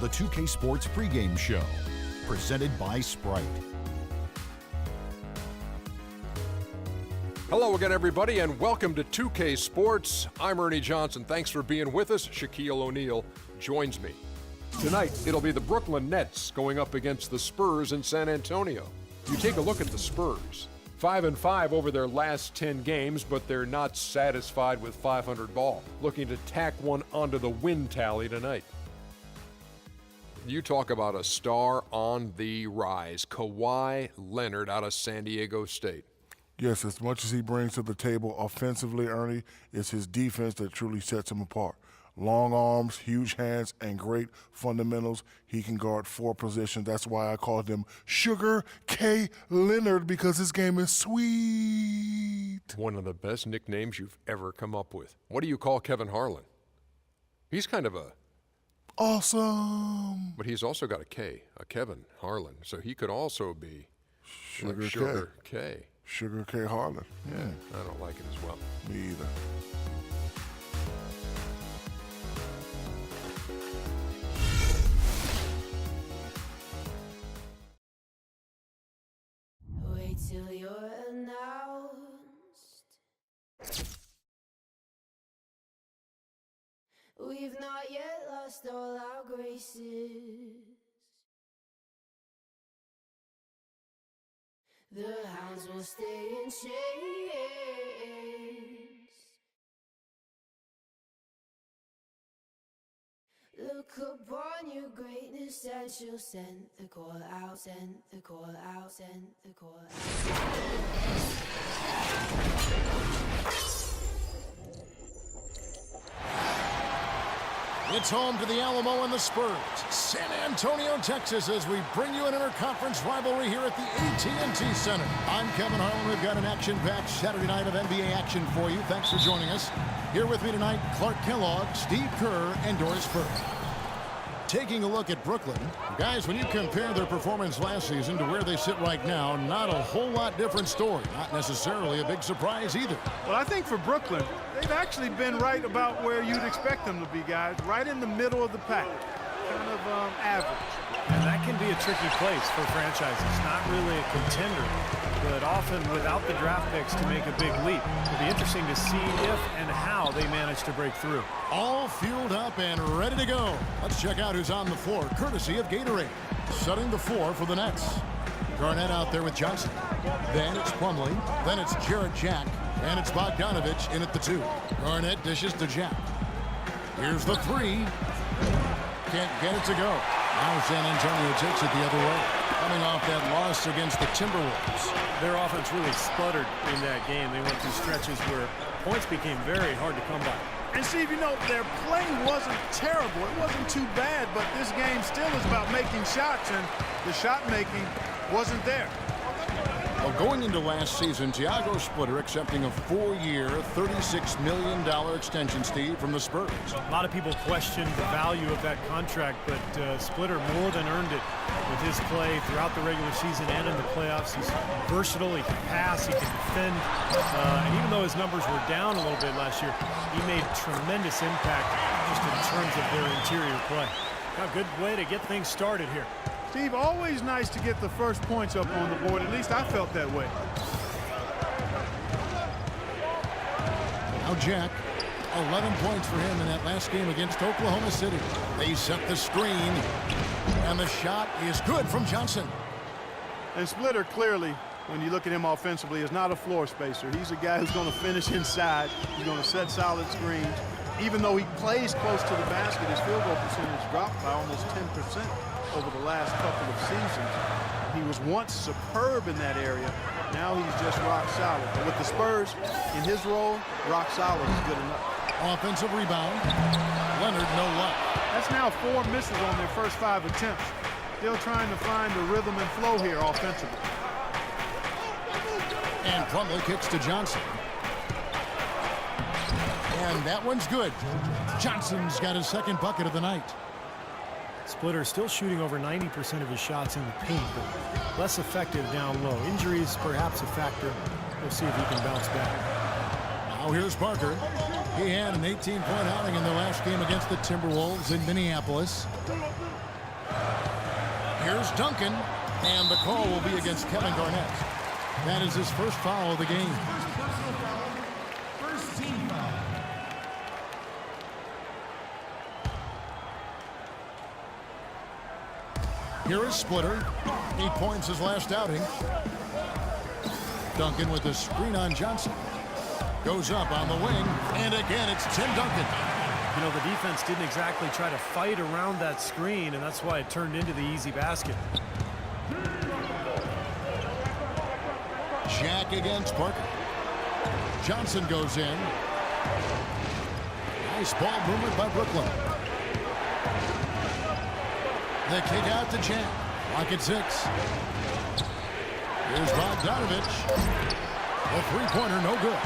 the 2K Sports pregame show, presented by Sprite. Hello again, everybody, and welcome to 2K Sports. I'm Ernie Johnson. Thanks for being with us. Shaquille O'Neal joins me. Tonight, it'll be the Brooklyn Nets going up against the Spurs in San Antonio. You take a look at the Spurs. 5-5 over their last 10 games, but they're not satisfied with 500 ball. Looking to tack one onto the win tally tonight. You talk about a star on the rise. Kawhi Leonard out of San Diego State. Yes, as much as he brings to the table offensively, Ernie, it's his defense that truly sets him apart. Long arms, huge hands, and great fundamentals. He can guard 4 positions. That's why I called him Sugar K. Leonard, because his game is sweet. One of the best nicknames you've ever come up with. What do you call Kevin Harlan? He's kind of a... Awesome. But he's also got a K, a Kevin Harlan. So he could also be Sugar, like Sugar K. Sugar K. Harlan. Yeah. I don't like it as well. Me either. Wait till you're announced. We've not yet lost all our graces. The hounds will stay in chains. Look upon your greatness and she'll send the call out, send the call out, send the call out. It's home to the Alamo and the Spurs, San Antonio, Texas, as we bring you an interconference rivalry here at the AT&T Center. I'm Kevin Harlan. We've got an action-packed Saturday night of NBA action for you. Thanks for joining us. Here with me tonight, Clark Kellogg, Steve Kerr, and Doris Burke. Taking a look at Brooklyn, guys, when you compare their performance last season to where they sit right now, not a whole lot different story. Not necessarily a big surprise either. Well, I think for Brooklyn, they've actually been right about where you'd expect them to be, guys. Right in the middle of the pack. Kind of average. And that can be a tricky place for franchises. Not really a contender, but often without the draft picks to make a big leap. It'll be interesting to see if and how they manage to break through. All fueled up and ready to go. Let's check out who's on the floor, courtesy of Gatorade. Setting the floor for the Nets. Garnett out there with Johnson. Then it's Plumlee. Then it's Jarrett Jack. And it's Bogdanovich in at the 2. Garnett dishes to Jack. Here's the 3. Can't get it to go. Now San Antonio takes it the other way. Coming off that loss against the Timberwolves. Their offense really sputtered in that game. They went through stretches where points became very hard to come by. And Steve, you know, their play wasn't terrible. It wasn't too bad, but this game still is about making shots, and the shot making wasn't there. Well, going into last season, Thiago Splitter accepting a 4-year, $36 million extension, Steve, from the Spurs. A lot of people questioned the value of that contract, but Splitter more than earned it with his play throughout the regular season and in the playoffs. He's versatile, he can pass, he can defend, and even though his numbers were down a little bit last year, he made tremendous impact just in terms of their interior play. A good way to get things started here. Steve, always nice to get the first points up on the board. At least I felt that way. Now Jack, 11 points for him in that last game against Oklahoma City. They set the screen, and the shot is good from Johnson. And Splitter clearly, when you look at him offensively, is not a floor spacer. He's a guy who's going to finish inside. He's going to set solid screens. Even though he plays close to the basket, his field goal percentage dropped by almost 10%. Over the last couple of seasons. He was once superb in that area. Now he's just rock solid. But with the Spurs, in his role, rock solid is good enough. Offensive rebound. Leonard, no luck. That's now 4 misses on their first 5 attempts. Still trying to find the rhythm and flow here offensively. And Plumlee kicks to Johnson. And that one's good. Johnson's got his second bucket of the night. Splitter still shooting over 90% of his shots in the paint, but less effective down low. Injuries perhaps a factor. We'll see if he can bounce back. Now here's Parker. He had an 18-point outing in the last game against the Timberwolves in Minneapolis. Here's Duncan, and the call will be against Kevin Garnett. That is his first foul of the game. First team foul. Here is Splitter. 8 points his last outing. Duncan with the screen on Johnson. Goes up on the wing, and again it's Tim Duncan. You know, the defense didn't exactly try to fight around that screen, and that's why it turned into the easy basket. Jack against Parker. Johnson goes in. Nice ball movement by Brooklyn. The kick out to Jack. Lock at 6. Here's Bogdanovich. The three-pointer, no good.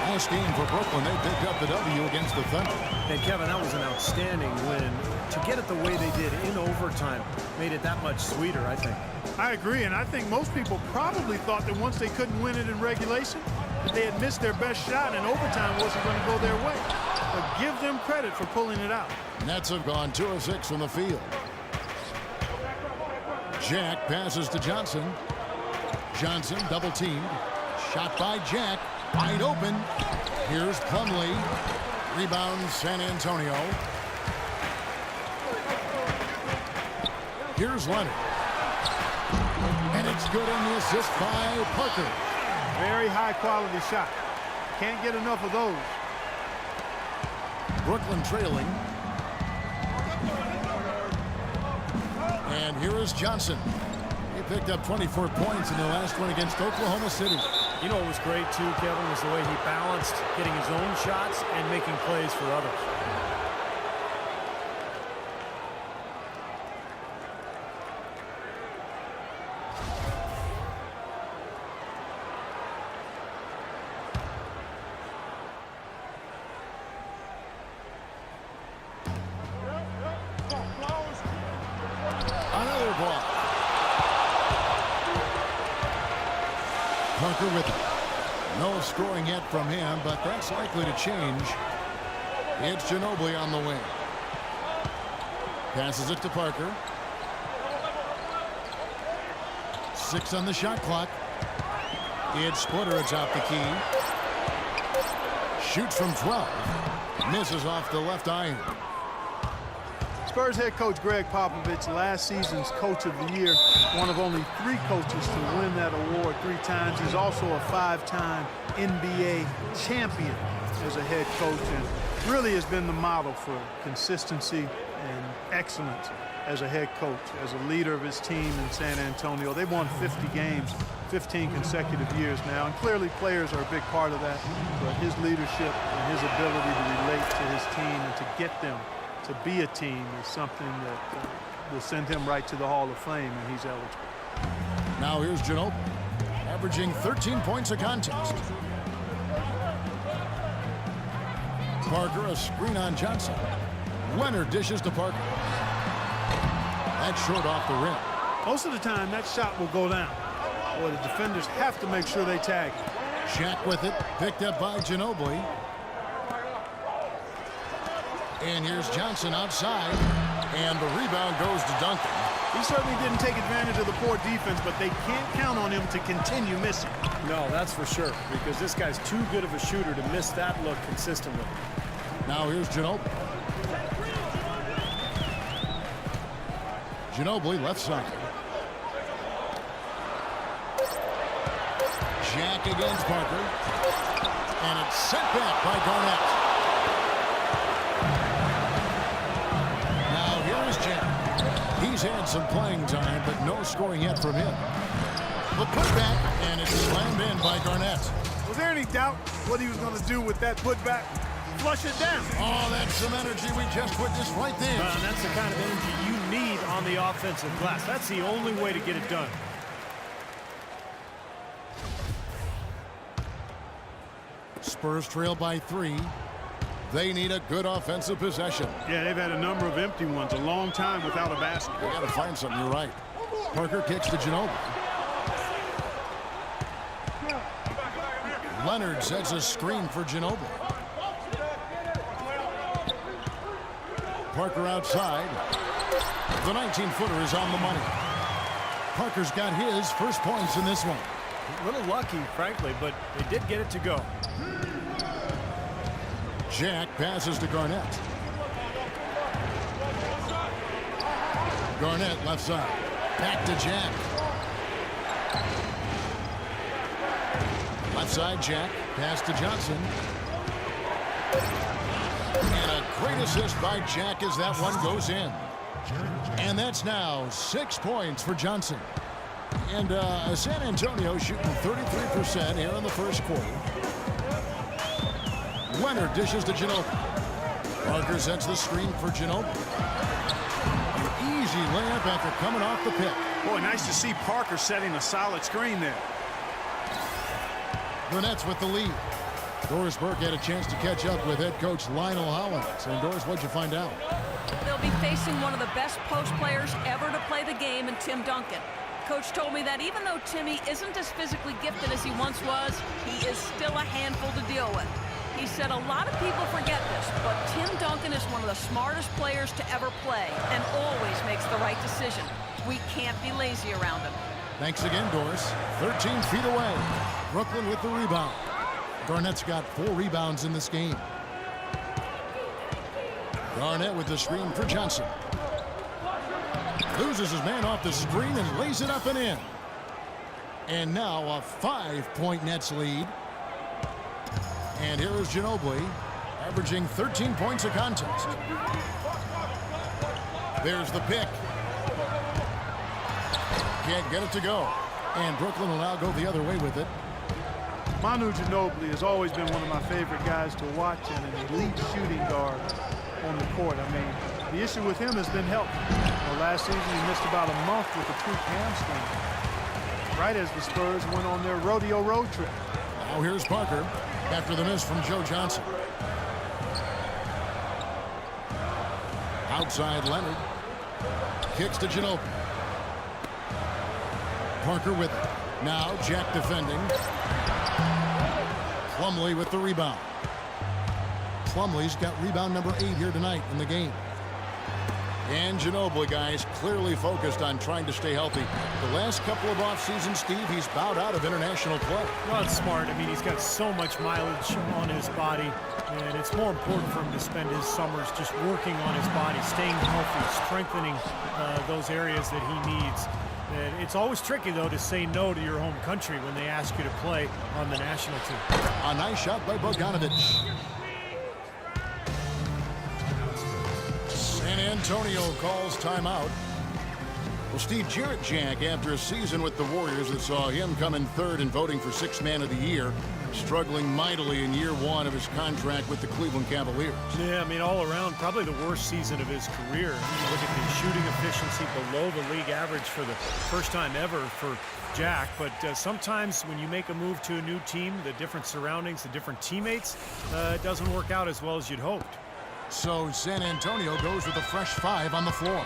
Last game for Brooklyn, they picked up the W against the Thunder. And Kevin, that was an outstanding win. To get it the way they did in overtime made it that much sweeter, I think. I agree, and I think most people probably thought that once they couldn't win it in regulation, that they had missed their best shot and overtime wasn't going to go their way. But give them credit for pulling it out. Nets have gone 2 of 6 from the field. Jack passes to Johnson. Johnson double teamed. Shot by Jack. Wide open. Here's Plumlee. Rebound San Antonio. Here's Leonard. And it's good on the assist by Parker. Very high quality shot. Can't get enough of those. Brooklyn trailing. And here is Johnson. He picked up 24 points in the last one against Oklahoma City. You know what was great, too, Kevin, was the way he balanced getting his own shots and making plays for others. Another ball. Parker with it. No scoring yet from him, but that's likely to change. It's Ginobili on the wing. Passes it to Parker. 6 on the shot clock. It's Splitter atop the key. Shoots from 12. Misses off the left iron. Spurs head coach Greg Popovich, last season's coach of the year, one of only 3 coaches to win that award 3 times. He's also a 5-time NBA champion as a head coach and really has been the model for consistency and excellence as a head coach, as a leader of his team in San Antonio. They've won 50 games, 15 consecutive years now, and clearly players are a big part of that, but his leadership and his ability to relate to his team and to get them to be a team is something that will send him right to the Hall of Fame, and he's eligible. Now here's Ginobili, averaging 13 points a contest. Parker, a screen on Johnson. Leonard dishes to Parker. That's short off the rim. Most of the time, that shot will go down. Boy, the defenders have to make sure they tag it. Shaq with it, picked up by Ginobili. And here's Johnson outside, and the rebound goes to Duncan. He certainly didn't take advantage of the poor defense, but they can't count on him to continue missing. No, that's for sure, because this guy's too good of a shooter to miss that look consistently. Now here's Ginobili. Ginobili left side. Jack against Parker. And it's sent back by Garnett. Now here is Jack. He's had some playing time, but no scoring yet from him. The putback, and it's slammed in by Garnett. Was there any doubt what he was going to do with that putback? Flush it down. Oh, that's some energy we just witnessed right there. And that's the kind of energy you need on the offensive glass. That's the only way to get it done. Spurs trail by 3. They need a good offensive possession. Yeah, they've had a number of empty ones, a long time without a basket. They got to find something. You're right. Parker kicks to Ginobili. Leonard sets a screen for Ginobili. Parker outside. The 19-footer is on the money. Parker's got his first points in this one. A little lucky, frankly, but they did get it to go. Jack passes to Garnett. Garnett left side. Back to Jack. Left side, Jack. Pass to Johnson. And a great assist by Jack as that one goes in. And that's now 6 points for Johnson. And San Antonio shooting 33% here in the first quarter. Leonard dishes to Ginobili. Parker sets the screen for Ginobili. An easy layup after coming off the pick. Boy, nice to see Parker setting a solid screen there. The Nets with the lead. Doris Burke had a chance to catch up with head coach Lionel Hollins. And Doris, what'd you find out? They'll be facing one of the best post players ever to play the game in Tim Duncan. Coach told me that even though Timmy isn't as physically gifted as he once was, he is still a handful to deal with. He said a lot of people forget this, but Tim Duncan is one of the smartest players to ever play and always makes the right decision. We can't be lazy around him. Thanks again, Doris. 13 feet away. Brooklyn with the rebound. Garnett's got 4 rebounds in this game. Garnett with the screen for Johnson. Loses his man off the screen and lays it up and in. And now a 5-point Nets lead. And here is Ginobili, averaging 13 points a contest. There's the pick. Can't get it to go. And Brooklyn will now go the other way with it. Manu Ginobili has always been one of my favorite guys to watch and an elite shooting guard on the court. I mean, the issue with him has been health. Last season, he missed about a month with a tweaked hamstring, right as the Spurs went on their rodeo road trip. Now here's Parker after the miss from Joe Johnson. Outside Leonard. Kicks to Ginobili. Parker with it. Now Jack defending. Plumlee with the rebound. Plumlee's got rebound number 8 here tonight in the game. And Ginobili, guys, clearly focused on trying to stay healthy. The last couple of off seasons, Steve, he's bowed out of international play. Well, it's smart. I mean, he's got so much mileage on his body, and it's more important for him to spend his summers just working on his body, staying healthy, strengthening those areas that he needs. And it's always tricky, though, to say no to your home country when they ask you to play on the national team. A nice shot by Bogdanovic. San Antonio calls timeout. Well, Steve, Jarrett Jack, after a season with the Warriors that saw him come in 3rd in voting for 6th Man of the Year, struggling mightily in year 1 of his contract with the Cleveland Cavaliers. Yeah, I mean, all around, probably the worst season of his career. You look at the shooting efficiency below the league average for the first time ever for Jack. But sometimes when you make a move to a new team, the different surroundings, the different teammates, it doesn't work out as well as you'd hoped. So San Antonio goes with a fresh 5 on the floor.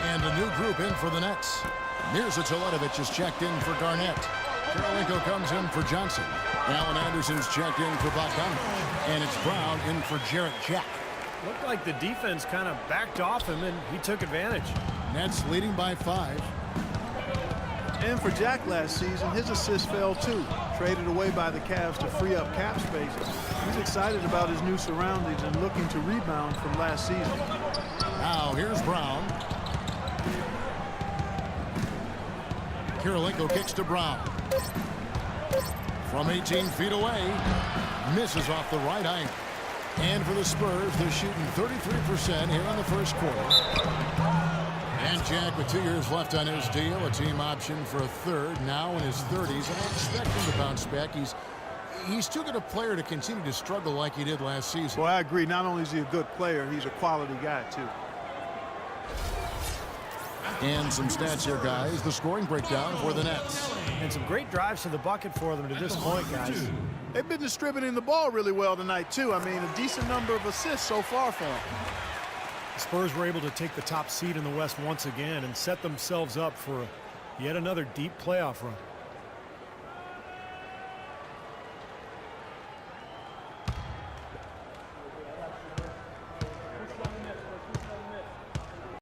And a new group in for the Nets. Mirza Teletovic is checked in for Garnett. Karolinko comes in for Johnson. Allen Anderson's checked in for Bogdanovic. And it's Brown in for Jarrett Jack. Looked like the defense kind of backed off him, and he took advantage. Nets leading by 5. And for Jack last season, his assist fell too. Traded away by the Cavs to free up cap space. He's excited about his new surroundings and looking to rebound from last season. Now here's Brown. Karolinko kicks to Brown. From 18 feet away. Misses off the right iron. And for the Spurs, they're shooting 33% here in the first quarter. And Jack with 2 years left on his deal, a team option for a 3rd, now in his 30s. I expect him to bounce back. He's too good a player to continue to struggle like he did last season. Well, I agree. Not only is he a good player, he's a quality guy, too. And some stats here, guys. The scoring breakdown for the Nets. And some great drives to the bucket for them to this point, guys. They've been distributing the ball really well tonight, too. I mean, a decent number of assists so far for them. The Spurs were able to take the top seed in the West once again and set themselves up for yet another deep playoff run.